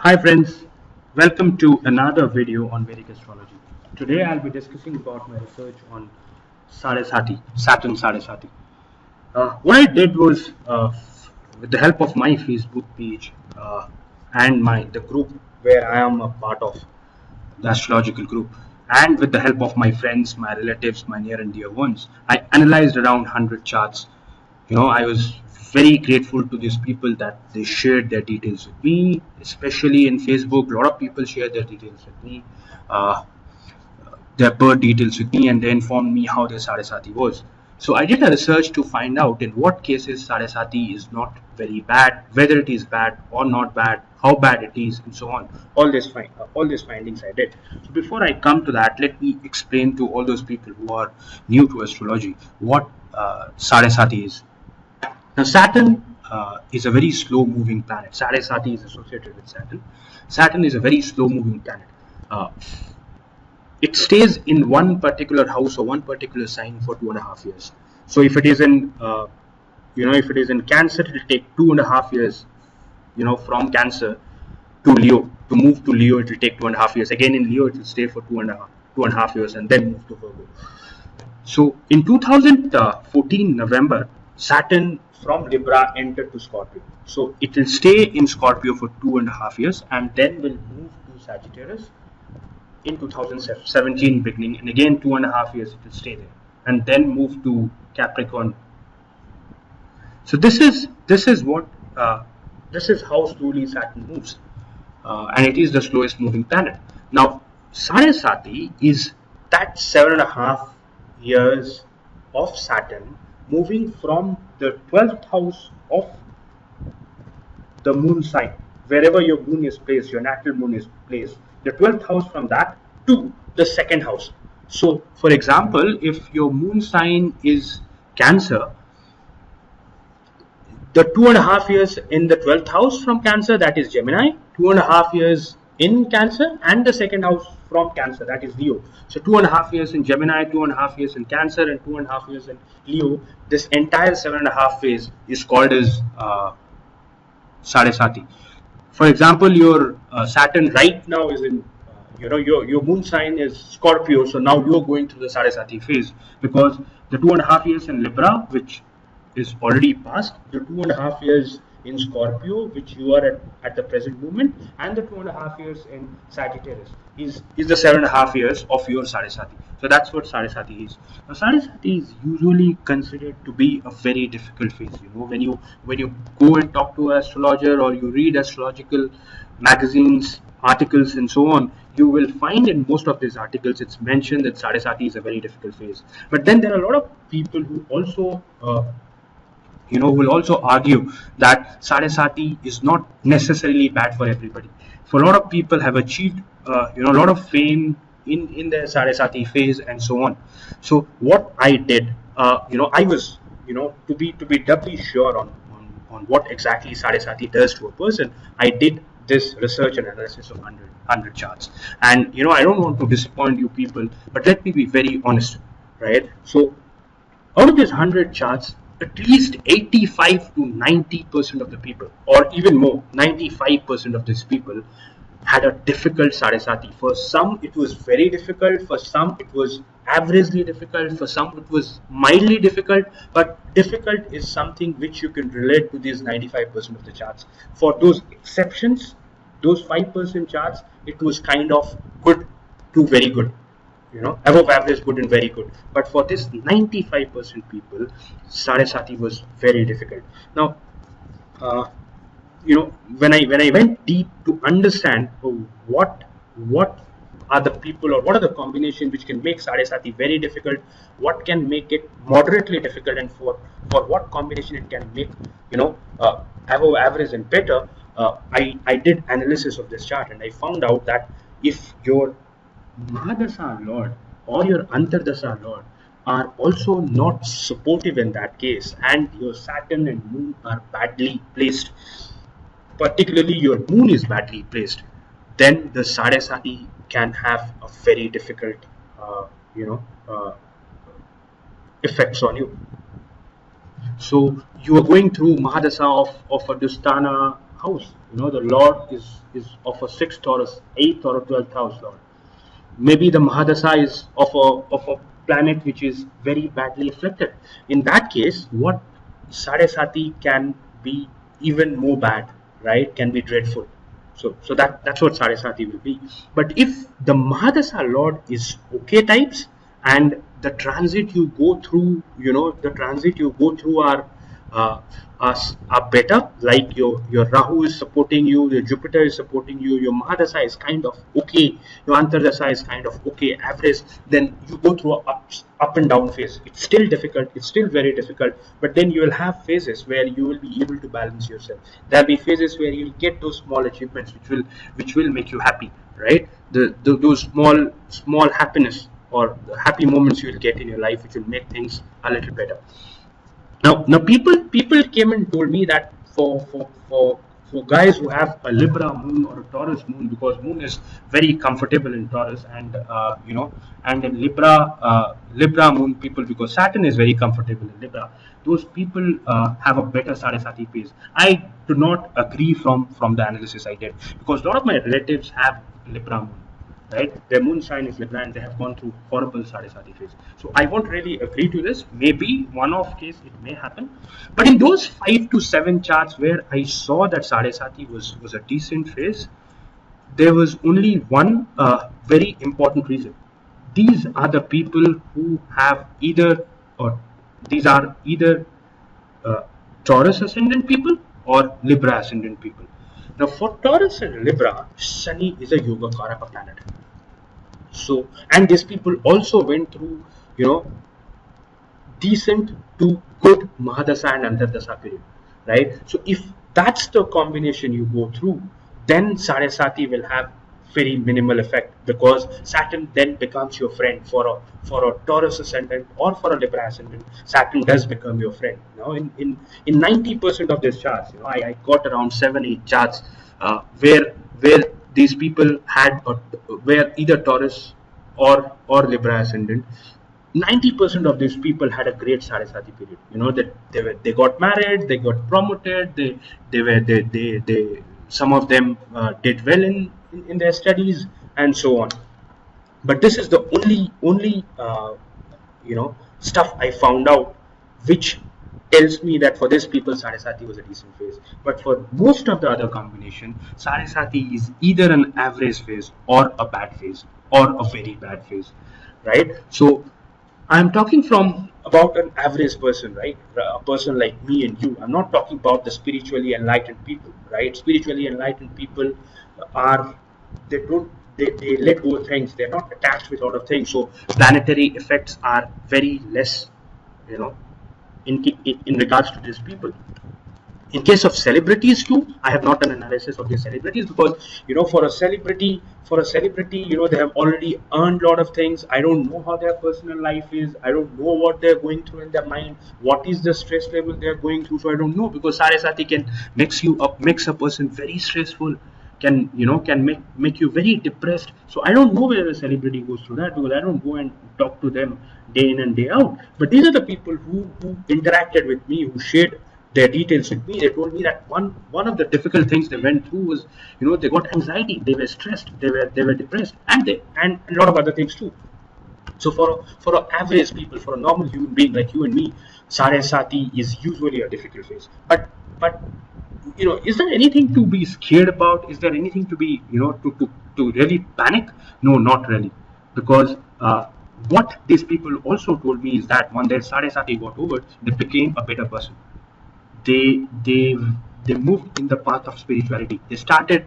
Hi friends, welcome to another video on Vedic astrology. Today I'll be discussing about my research on Sade, Saturn Sade. What I did was, with the help of my Facebook page and the group where I am a part of, the astrological group, and with the help of my friends, my relatives, my near and dear ones, I analyzed around 100 charts. I was very grateful to these people that they shared their details with me, especially in Facebook. A lot of people shared their details with me, uh, their birth details with me, and they informed me how their Sarasati was. So I did a research to find out in what cases Sarasati is not very bad, whether it is bad or not bad, how bad it is, and so on. All these findings I did. So before I come to that, let me explain to all those people who are new to astrology what Sarasati is. Now, Saturn is a very slow moving planet. Sati is associated with Saturn. Saturn is a very slow moving planet. Uh, it stays in one particular house or one particular sign for 2.5 years. So, if it is in, if it is in Cancer, it will take 2.5 years, from Cancer to Leo. To move to Leo, it will take 2.5 years. Again, in Leo, it will stay for 2.5 years and then move to Virgo. So in 2014 November, Saturn from Libra entered to Scorpio. So it will stay in Scorpio for 2.5 years and then will move to Sagittarius in 2017 beginning, and again 2.5 years it will stay there and then move to Capricorn. So this is how slowly Saturn moves, and it is the slowest moving planet. Now, Sarasati is that 7.5 years of Saturn moving from the 12th house of the moon sign, wherever your moon is placed, your natal moon is placed, the 12th house from that to the second house. So, for example, if your moon sign is Cancer, the 2.5 years in the 12th house from Cancer, that is Gemini, 2.5 years in Cancer, and the second house from Cancer, that is Leo. So 2.5 years in Gemini, 2.5 years in Cancer, and 2.5 years in Leo. This entire 7.5 phase is called as Sarasati. For example, your Saturn right now is in, your moon sign is Scorpio. So now you're going through the Sarasati phase because the 2.5 years in Libra, which is already past, the 2.5 years in Scorpio, which you are at the present moment, and the 2.5 years in Sagittarius is the 7.5 years of your Sarasati. So that's what Sarasati is. Now, Sarasati is usually considered to be a very difficult phase. When you go and talk to an astrologer or you read astrological magazines, articles, and so on, you will find in most of these articles it's mentioned that Sarasati is a very difficult phase. But then there are a lot of people who also will also argue that Sarasati is not necessarily bad for everybody. For a lot of people have achieved, a lot of fame in their Sarasati phase and so on. So what I did, I was, to be doubly sure on what exactly Sarasati does to a person, I did this research and analysis of 100 charts. And, I don't want to disappoint you people, but let me be very honest, right? So out of these 100 charts, at least 85 to 90% of the people, or even more, 95% of these people had a difficult Sarasati. For some, it was very difficult. For some, it was averagely difficult. For some, it was mildly difficult. But difficult is something which you can relate to these 95% of the charts. For those exceptions, those 5% charts, it was kind of good to very good, above average, good and very good. But for this 95% people, Sarasati was very difficult. Now, when I went deep to understand what are the people or what are the combination which can make Sarasati very difficult, what can make it moderately difficult, and for what combination it can make above average and better, I did analysis of this chart and I found out that if your Mahadasa Lord or your Antardasa Lord are also not supportive in that case, and your Saturn and Moon are badly placed, particularly your Moon is badly placed, then the Sarasati can have a very difficult, effects on you. So you are going through Mahadasa of a Dustana house, The Lord is of a sixth or a eighth or a 12th house Lord. Maybe the Mahadasa is of a planet which is very badly afflicted. In that case, what Sade Sati can be even more bad, right? Can be dreadful. So that's what Sade Sati will be. But if the Mahadasa Lord is okay types, and the transit you go through, uh, are better, like your Rahu is supporting you, your Jupiter is supporting you, your Mahadasa is kind of okay, your Antardasa is kind of okay, average, then you go through a up and down phase. It's still difficult, it's still very difficult, but then you will have phases where you will be able to balance yourself. There'll be phases where you'll get those small achievements which will make you happy, right? Those small happiness or happy moments you will get in your life which will make things a little better. Now people came and told me that for guys who have a Libra moon or a Taurus moon, because moon is very comfortable in Taurus, and and in Libra moon people, because Saturn is very comfortable in Libra, those people have a better Sarasati phase. I do not agree from the analysis I did, because a lot of my relatives have Libra moon, right? Their moon sign is Libra and they have gone through horrible Sadesati phase. So I won't really agree to this. Maybe one-off case it may happen. But in those 5 to 7 charts where I saw that Sadesati was a decent phase, there was only one very important reason. These are the people who have these are either Taurus ascendant people or Libra ascendant people. Now, for Taurus and Libra, Shani is a Yoga Karaka planet. So, and these people also went through, decent to good Mahadasa and Antardasa period, right? So, if that's the combination you go through, then Sarasati will have very minimal effect, because Saturn then becomes your friend. For a Taurus ascendant or for a Libra ascendant, Saturn does become your friend. In 90% of these charts, I got around 7-8 charts where these people had where either Taurus or Libra ascendant. 90% of these people had a great Sarasati period. That they got married, they got promoted, they some of them did well in their studies and so on. But this is the only stuff I found out which tells me that for this people Sarasati was a decent phase. But for most of the other combination, Sarasati is either an average phase or a bad phase or a very bad phase, right? So I'm talking from about an average person, right? A person like me and you. I'm not talking about the spiritually enlightened people, right? Spiritually enlightened people they let go of things. They're not attached with a lot of things. So planetary effects are very less, in regards to these people. In case of celebrities too, I have not done analysis of these celebrities, because for a celebrity, they have already earned a lot of things. I don't know how their personal life is. I don't know what they're going through in their mind. What is the stress level they're going through? So I don't know, because Sarasati can makes a person very stressful, can make you very depressed. So I don't know whether a celebrity goes through that, because I don't go and talk to them day in and day out. But these are the people who interacted with me, who shared their details with me. They told me that one of the difficult things they went through was, they got anxiety, they were stressed, they were depressed, and a lot of other things too. So for a average people, for a normal human being like you and me, Sarasati is usually a difficult phase. But is there anything to be scared about? Is there anything to be to really panic? No, not really, because what these people also told me is that when their Sarasati got over, they became a better person. They moved in the path of spirituality. They started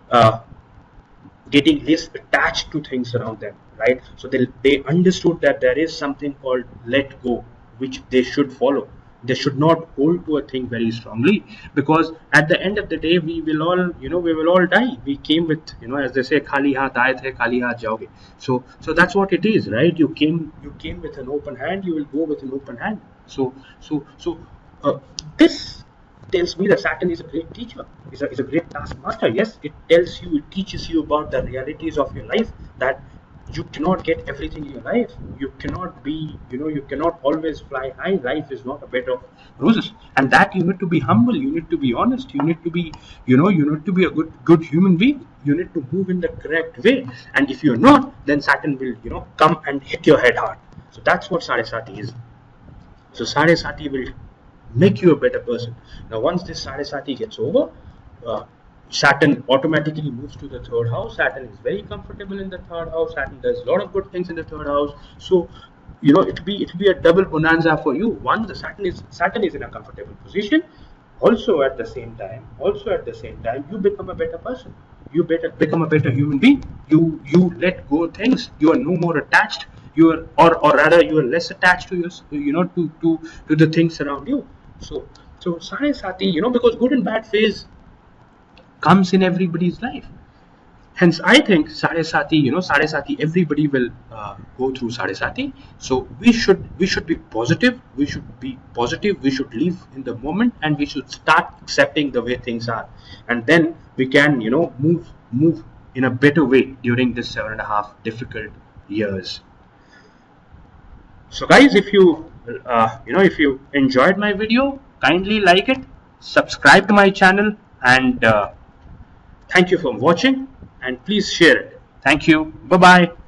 uh, getting less attached to things around them, right? So they understood that there is something called let go, which they should follow. They should not hold to a thing very strongly, because at the end of the day we will all die. We came with, as they say, khali haath aaye the, khali haath jaoge. So that's what it is, right? You came with an open hand, you will go with an open hand. So this tells me that Saturn is a great teacher, is a great taskmaster. Yes, it teaches you about the realities of your life, that you cannot get everything in your life. You cannot be, you cannot always fly high. Life is not a bed of roses, and that you need to be humble. You need to be honest. You need to be, you need to be a good human being. You need to move in the correct way. And if you're not, then Saturn will, come and hit your head hard. So that's what Sade Sati is. So Sade Sati will make you a better person. Now, once this Sade Sati gets over, Saturn automatically moves to the third house. Saturn is very comfortable in the third house. Saturn does a lot of good things in the third house. So, it'll be a double bonanza for you. One, the Saturn is in a comfortable position. Also at the same time, you become a better person. You better become a better human being. You let go of things. You are no more attached. You are, or rather, you are less attached to your, to the things around you. So Sade Sati, because good and bad phase comes in everybody's life. Hence, I think Sade Sati, everybody will go through Sade Sati. So we should be positive. We should be positive. We should live in the moment, and we should start accepting the way things are. And then we can, move in a better way during this 7.5 difficult years. So guys, if you, if you enjoyed my video, kindly like it, subscribe to my channel, and thank you for watching, and please share it. Thank you. Bye-bye.